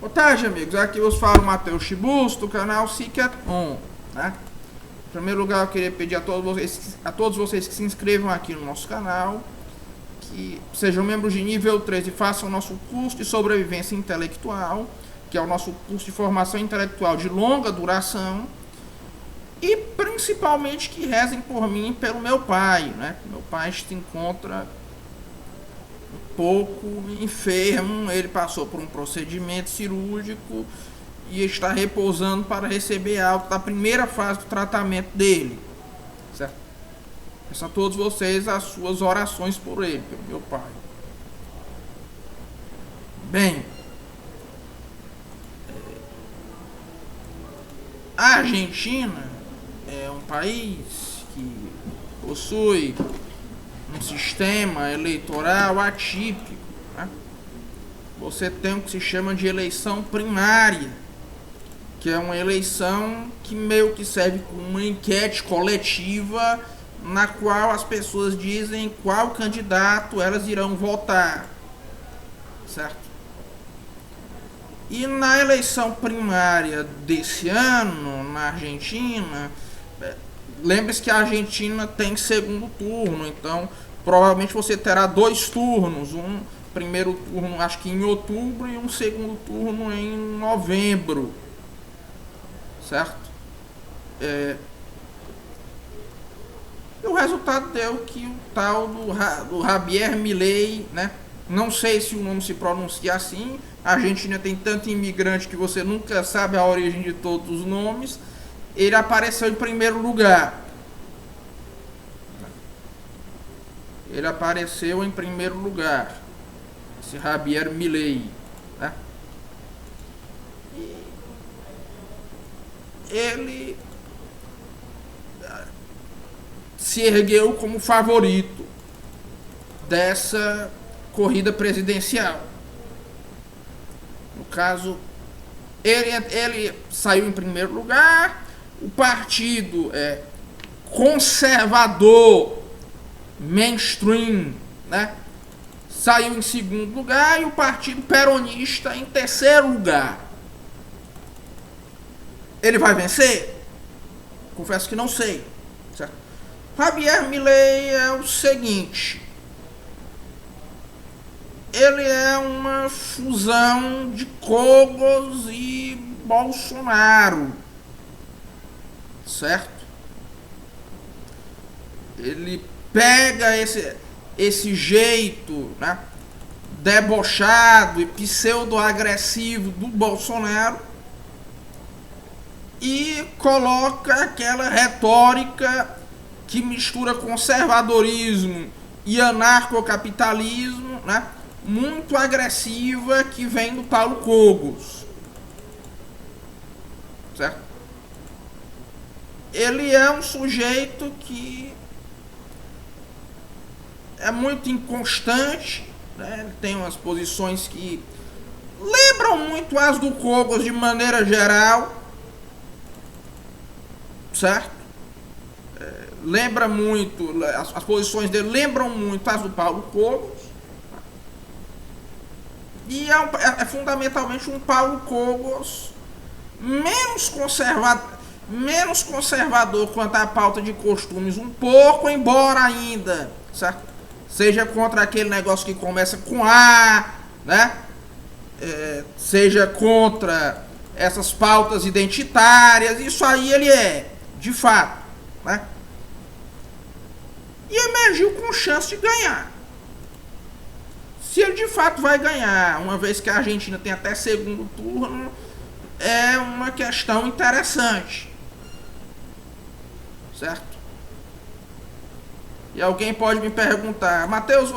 Boa tarde, amigos. Aqui vos fala o Matheus Chibus, do canal Seeker On, né? Em primeiro lugar, eu queria pedir a todos vocês que se inscrevam aqui no nosso canal, que sejam membros de nível 3 e façam o nosso curso de sobrevivência intelectual, que é o nosso curso de formação intelectual de longa duração, e principalmente que rezem por mim e pelo meu pai, né? Meu pai se encontra um pouco enfermo, ele passou por um procedimento cirúrgico e está repousando para receber alta da primeira fase do tratamento dele, certo? Peço a todos vocês as suas orações por ele, pelo meu pai. Bem, a Argentina é um país que possui um sistema eleitoral atípico, né? Você tem o que se chama de eleição primária, que é uma eleição que meio que serve como uma enquete coletiva na qual as pessoas dizem qual candidato elas irão votar, certo? E na eleição primária desse ano, na Argentina, lembre-se que a Argentina tem segundo turno, então provavelmente você terá 2 turnos, um primeiro turno acho que em outubro e um segundo turno em novembro, certo? E o resultado deu que o tal do Javier Milei, né? Não sei se o nome se pronuncia assim, a Argentina tem tanto imigrante que você nunca sabe a origem de todos os nomes. Ele apareceu em primeiro lugar. Ele apareceu em primeiro lugar, esse Javier Milei, né? E ele se ergueu como favorito dessa corrida presidencial. No caso, ele saiu em primeiro lugar. O partido conservador mainstream, né, saiu em segundo lugar, e o partido peronista em terceiro lugar. Ele vai vencer? Confesso que não sei, certo? Javier Milei é o seguinte: ele é uma fusão de Cogos e Bolsonaro, certo? Ele pega esse jeito, né, debochado e pseudo-agressivo do Bolsonaro e coloca aquela retórica que mistura conservadorismo e anarcocapitalismo, né, muito agressiva, que vem do Paulo Cogos, certo? Ele é um sujeito que é muito inconstante, né? Ele tem umas posições que lembram muito as do Cogos de maneira geral, certo? Lembra muito, as posições dele lembram muito as do Paulo Cogos, e é fundamentalmente um Paulo Cogos menos conservador quanto à pauta de costumes, um pouco, embora ainda, certo, seja contra aquele negócio que começa com A, né? Seja contra essas pautas identitárias. Isso aí ele é, de fato, né? E emergiu com chance de ganhar. Se ele de fato vai ganhar, uma vez que a Argentina tem até segundo turno, é uma questão interessante, certo? E alguém pode me perguntar: Matheus,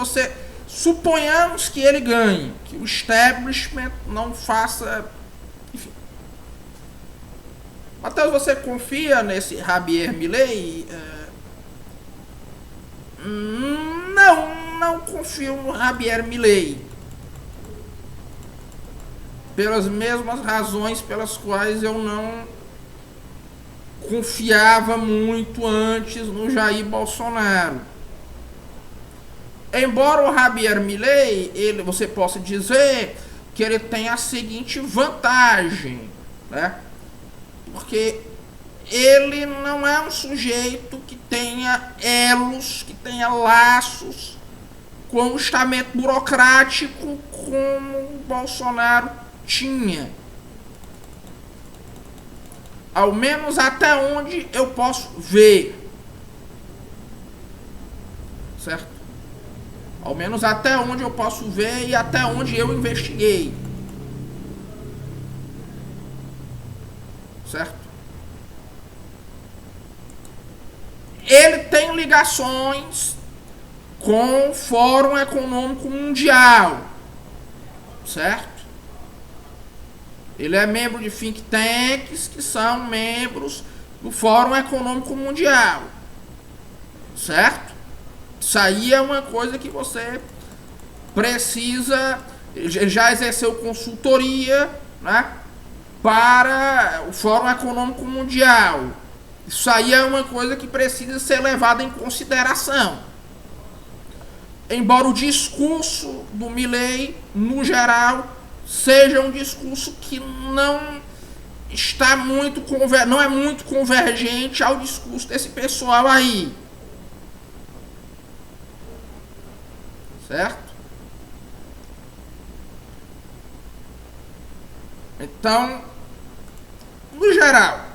suponhamos que ele ganhe, que o establishment não faça, enfim. Matheus, você confia nesse Javier Milei? Não confio no Javier Milei, pelas mesmas razões pelas quais eu não confiava muito antes no Jair Bolsonaro. Embora o Javier Milei, você possa dizer que ele tem a seguinte vantagem, né? Porque ele não é um sujeito que tenha elos, que tenha laços com o estamento burocrático como o Bolsonaro tinha. Ao menos até onde eu posso ver. Certo? Ao menos até onde eu posso ver e até onde eu investiguei. Certo? Ele tem ligações com o Fórum Econômico Mundial. Certo? Ele é membro de think tanks que são membros do Fórum Econômico Mundial. Certo? Isso aí é uma coisa que você precisa. Ele já exerceu consultoria, né, para o Fórum Econômico Mundial. Isso aí é uma coisa que precisa ser levada em consideração. Embora o discurso do Milei, no geral, seja um discurso que não está muito não é muito convergente ao discurso desse pessoal aí. Certo? Então, no geral,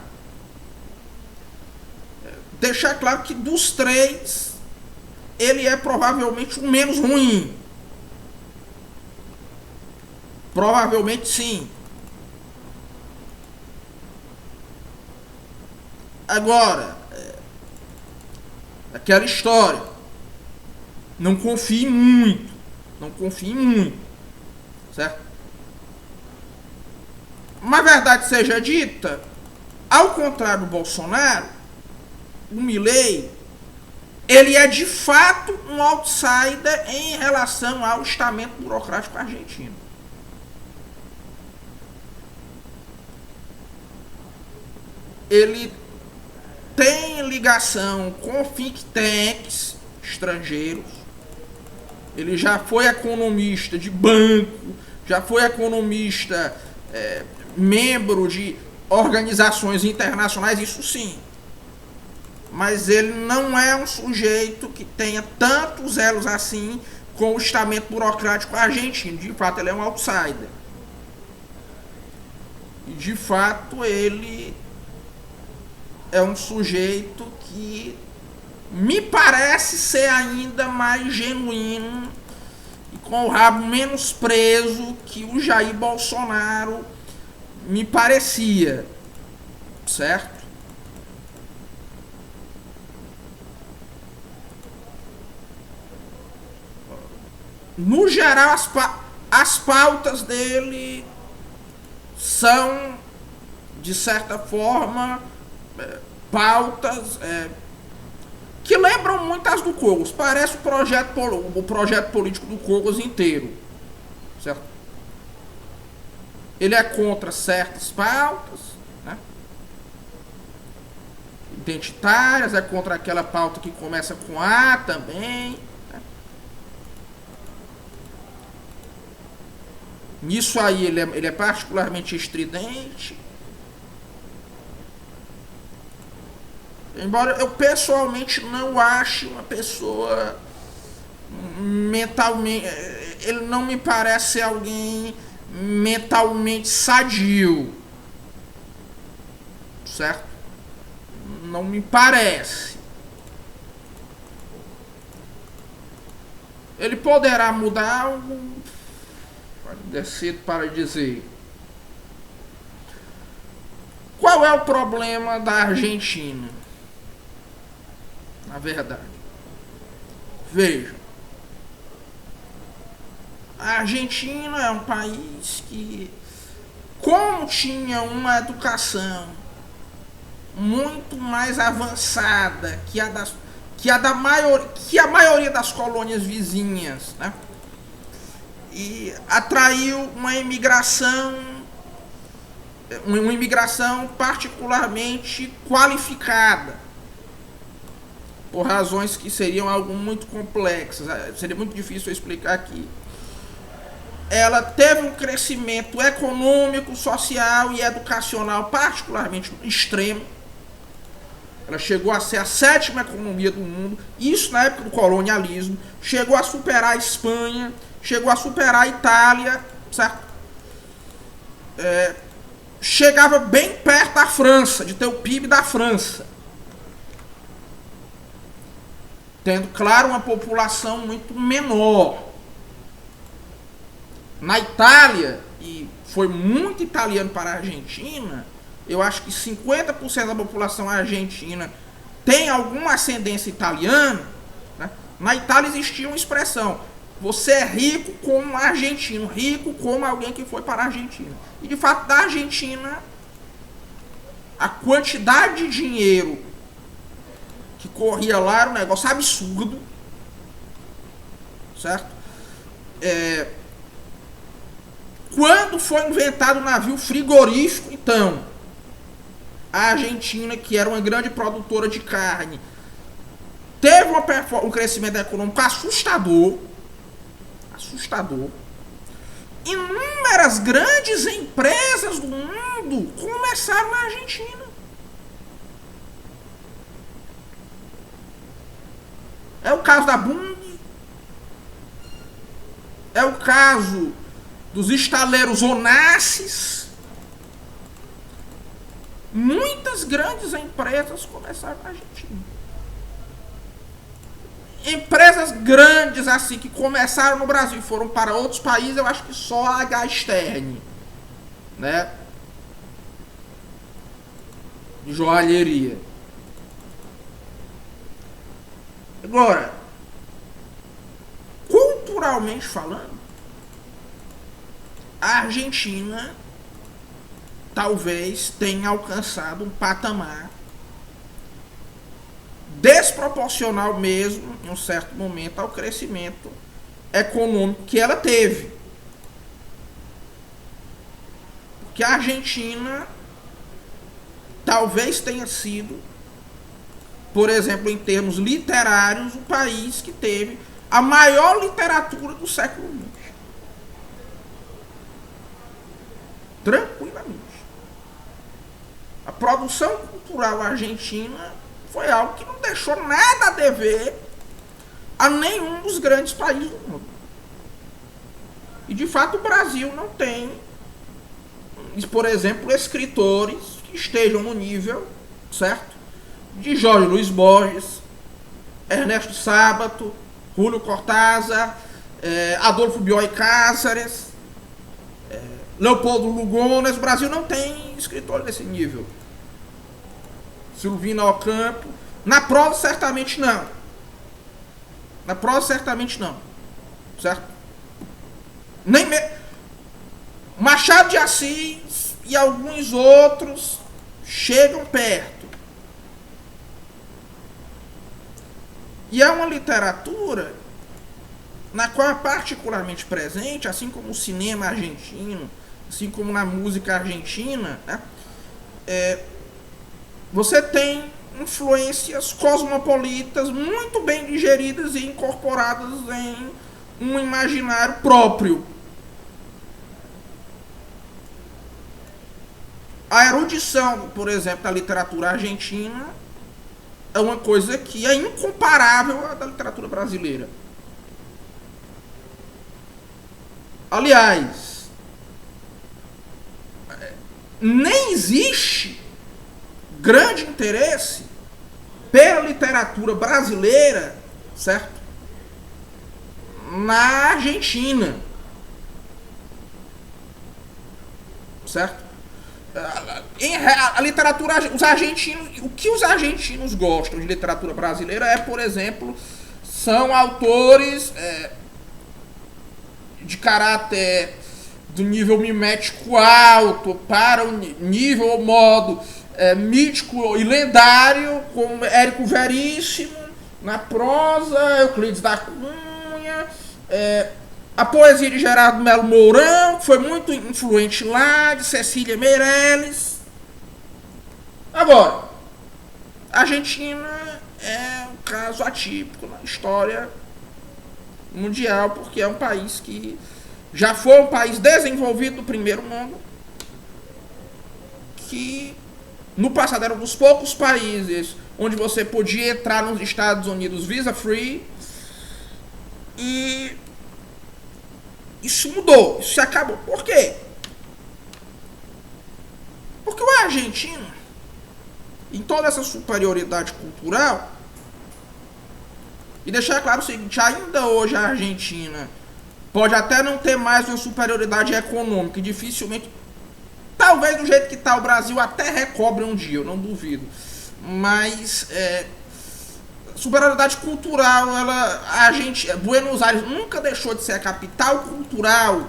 deixar claro que dos três, ele é provavelmente o menos ruim. Provavelmente sim. Agora, aquela história. Não confie muito. Não confie muito. Certo? Uma verdade seja dita, ao contrário do Bolsonaro, o Milei, ele é de fato um outsider em relação ao estamento burocrático argentino. Ele tem ligação com think tanks estrangeiros. Ele já foi economista de banco, já foi economista, membro de organizações internacionais, isso sim. Mas ele não é um sujeito que tenha tantos elos assim com o estamento burocrático argentino. De fato, ele é um outsider. E de fato, ele é um sujeito que me parece ser ainda mais genuíno e com o rabo menos preso que o Jair Bolsonaro me parecia. Certo? No geral, as pautas dele são, de certa forma, pautas que lembram muito as do Cogos. Parece o projeto político do Cogos inteiro. Certo? Ele é contra certas pautas, né, identitárias, é contra aquela pauta que começa com A também. Nisso aí ele é particularmente estridente. Embora eu pessoalmente não ache uma pessoa mentalmente... Ele não me parece ser alguém mentalmente sadio. Certo? Não me parece. Ele poderá mudar algo... É cedo para dizer. Qual é o problema da Argentina? Na verdade, veja, a Argentina é um país que, como tinha uma educação muito mais avançada que a maioria das colônias vizinhas, né? E atraiu uma imigração particularmente qualificada, por razões que seriam algo muito complexas, seria muito difícil eu explicar aqui. ela teve um crescimento econômico, social e educacional particularmente extremo. Ela chegou a ser a 7ª economia do mundo, isso na época do colonialismo, chegou a superar a Espanha, chegou a superar a Itália, certo? Chegava bem perto da França, de ter o PIB da França. Tendo, claro, uma população muito menor. Na Itália, e foi muito italiano para a Argentina, eu acho que 50% da população argentina tem alguma ascendência italiana, né? Na Itália existia uma expressão: você é rico como argentino, rico como alguém que foi para a Argentina. E de fato, da Argentina, a quantidade de dinheiro que corria lá era um negócio absurdo, certo? Quando foi inventado o navio frigorífico, então, a Argentina, que era uma grande produtora de carne, teve um crescimento econômico assustador. Inúmeras grandes empresas do mundo começaram na Argentina. É o caso da Bung, é o caso dos estaleiros Onassis. Muitas grandes empresas começaram na Argentina. Empresas grandes assim que começaram no Brasil e foram para outros países, eu acho que só a H. Stern, né? De joalheria. Agora, culturalmente falando, a Argentina talvez tenha alcançado um patamar desproporcional mesmo, em um certo momento, ao crescimento econômico que ela teve. Porque a Argentina talvez tenha sido, por exemplo, em termos literários, o país que teve a maior literatura do século XX. Tranquilamente. A produção cultural argentina foi algo que não deixou nada a dever a nenhum dos grandes países do mundo. E de fato o Brasil não tem, por exemplo, escritores que estejam no nível, certo, de Jorge Luiz Borges, Ernesto Sábato, Júlio Cortázar, Adolfo Bioy Cáceres, Leopoldo Lugones. O Brasil não tem escritor desse nível. Silvino Ocampo. Na prosa certamente não. Certo? Machado de Assis e alguns outros chegam perto. E é uma literatura na qual é particularmente presente, assim como o cinema argentino, assim como na música argentina, né? Você tem influências cosmopolitas muito bem digeridas e incorporadas em um imaginário próprio. A erudição, por exemplo, da literatura argentina é uma coisa que é incomparável à da literatura brasileira. Aliás, nem existe grande interesse pela literatura brasileira, certo? Na Argentina, certo? A literatura, os argentinos, o que os argentinos gostam de literatura brasileira é, por exemplo, são autores de caráter do nível mimético alto para o nível ou modo mítico e lendário, como Érico Veríssimo na prosa, Euclides da Cunha, a poesia de Gerardo Melo Mourão, que foi muito influente lá, de Cecília Meirelles. Agora, a Argentina é um caso atípico na história mundial, porque é um país que já foi um país desenvolvido do primeiro mundo, que no passado era um dos poucos países onde você podia entrar nos Estados Unidos visa free, e isso mudou, isso acabou. Por quê? Porque o argentino, em toda essa superioridade cultural, e deixar claro o seguinte, ainda hoje a Argentina pode até não ter mais uma superioridade econômica, e dificilmente, talvez do jeito que está o Brasil até recobre um dia, eu não duvido, mas superioridade cultural, Buenos Aires nunca deixou de ser a capital cultural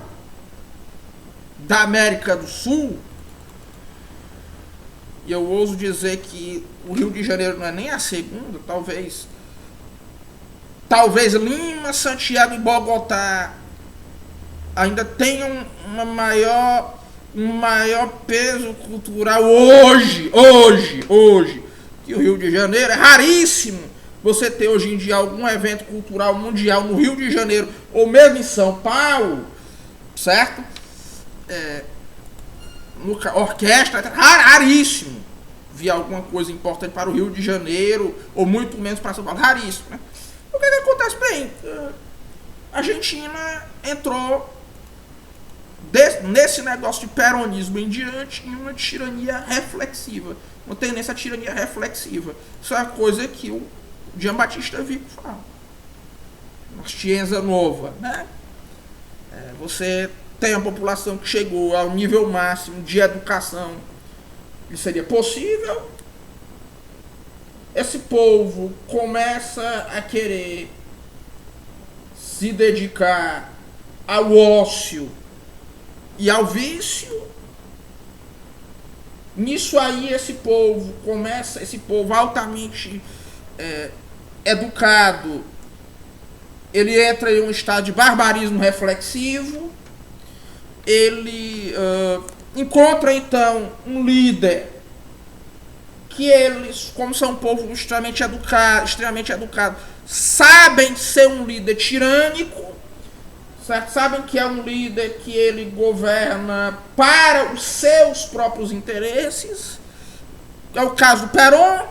da América do Sul, e eu ouso dizer que o Rio de Janeiro não é nem a segunda, talvez Lima, Santiago e Bogotá ainda tenham um maior peso cultural hoje, que o Rio de Janeiro. É raríssimo você ter hoje em dia algum evento cultural mundial no Rio de Janeiro, ou mesmo em São Paulo, certo? Orquestra, raríssimo ver alguma coisa importante para o Rio de Janeiro, ou muito menos para São Paulo, raríssimo, né? O que acontece? Bem, a Argentina entrou nesse negócio de peronismo em diante em uma tirania reflexiva, uma tendência à tirania reflexiva. Isso é uma coisa que o Jean Batista Vico fala. Uma ciência nova, né? Você tem a população que chegou ao nível máximo de educação que seria possível. Esse povo começa a querer se dedicar ao ócio e ao vício. Nisso aí esse povo altamente educado, ele entra em um estado de barbarismo reflexivo. Ele encontra então um líder que eles, como são um povo extremamente educado, sabem ser um líder tirânico, certo? Sabem que é um líder que ele governa para os seus próprios interesses. É o caso do Perón,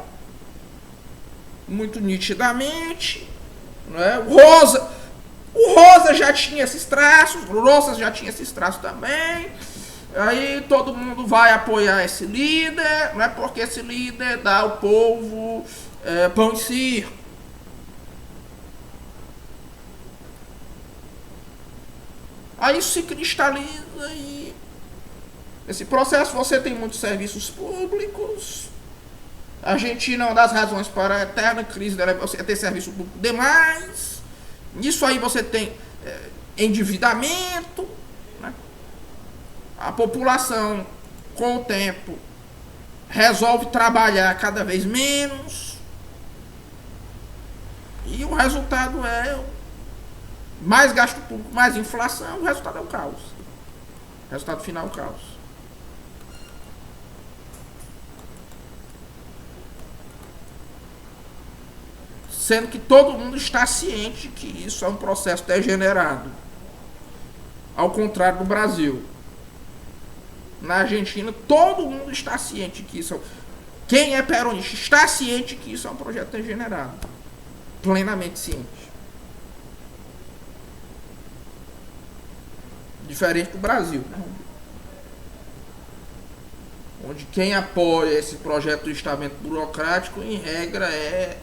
muito nitidamente, né? O Rosa já tinha esses traços, o Rosas já tinha esses traços também. Aí todo mundo vai apoiar esse líder, não é porque esse líder dá ao povo pão e circo. Aí isso se cristaliza e nesse processo você tem muitos serviços públicos. A Argentina é uma das razões para a eterna crise dela, você ter serviço público demais. Nisso aí você tem endividamento, né? A população, com o tempo, resolve trabalhar cada vez menos. E o resultado é mais gasto público, mais inflação. O resultado é o caos. O resultado final é o caos. Sendo que todo mundo está ciente que isso é um processo degenerado. Ao contrário do Brasil. Na Argentina, todo mundo está ciente que isso... Quem é peronista está ciente que isso é um projeto degenerado. Plenamente ciente. Diferente do Brasil, né? Onde quem apoia esse projeto do estamento burocrático, em regra, é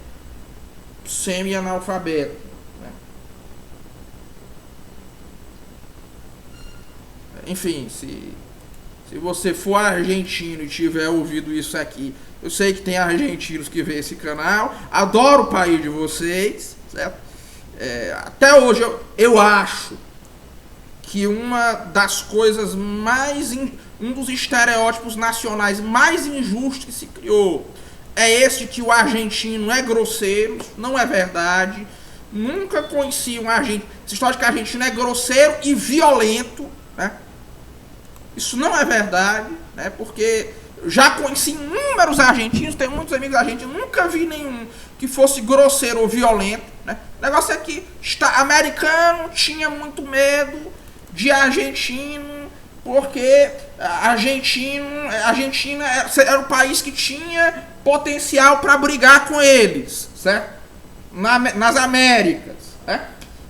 semi-analfabeto, né? Enfim, se você for argentino e tiver ouvido isso aqui, eu sei que tem argentinos que vê esse canal, adoro o país de vocês, certo? Até hoje eu acho que uma das coisas um dos estereótipos nacionais mais injustos que se criou é esse de que o argentino é grosseiro. Isso não é verdade. Nunca conheci um argentino. Essa história de que o argentino é grosseiro e violento, né? Isso não é verdade, né? Porque já conheci inúmeros argentinos, tenho muitos amigos argentinos, nunca vi nenhum que fosse grosseiro ou violento, né? O negócio é que americano tinha muito medo de argentino, porque a Argentina era o país que tinha potencial para brigar com eles, certo? Nas Américas, né?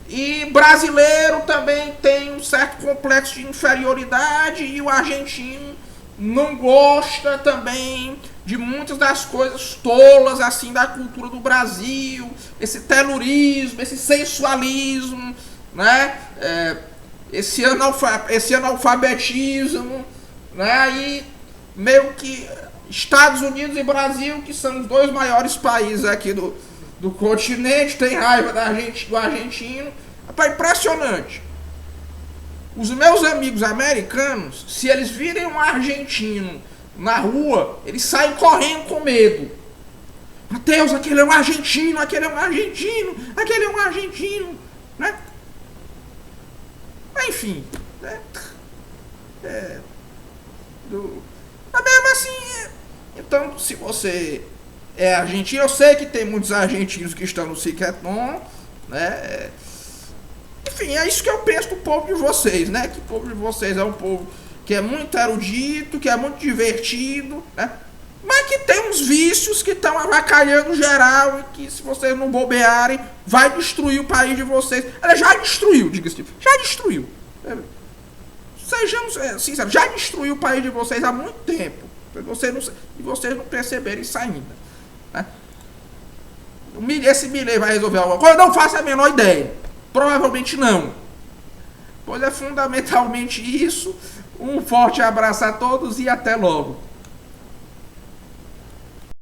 E brasileiro também tem um certo complexo de inferioridade, e o argentino não gosta também de muitas das coisas tolas assim da cultura do Brasil, esse telurismo, esse sensualismo, né? Esse analfabetismo, né? Aí meio que Estados Unidos e Brasil, que são os dois maiores países aqui do continente, tem raiva do argentino. Rapaz, impressionante. Os meus amigos americanos, se eles virem um argentino na rua, eles saem correndo com medo. Mateus, aquele é um argentino, aquele é um argentino, aquele é um argentino, né? Enfim, né? Mas mesmo assim, então, se você é argentino, eu sei que tem muitos argentinos que estão no Cicleton, né? Enfim, é isso que eu penso do povo de vocês, né? Que o povo de vocês é um povo que é muito erudito, que é muito divertido, né? Mas que tem uns vícios que estão avacalhando geral, e que, se vocês não bobearem, vai destruir o país de vocês. Ela já destruiu, diga-se, já destruiu. Sejamos sinceros, já destruiu o país de vocês há muito tempo. E vocês não perceberem isso ainda, né? Esse Milei vai resolver alguma coisa? Eu não faço a menor ideia. Provavelmente não. Pois é fundamentalmente isso. Um forte abraço a todos e até logo.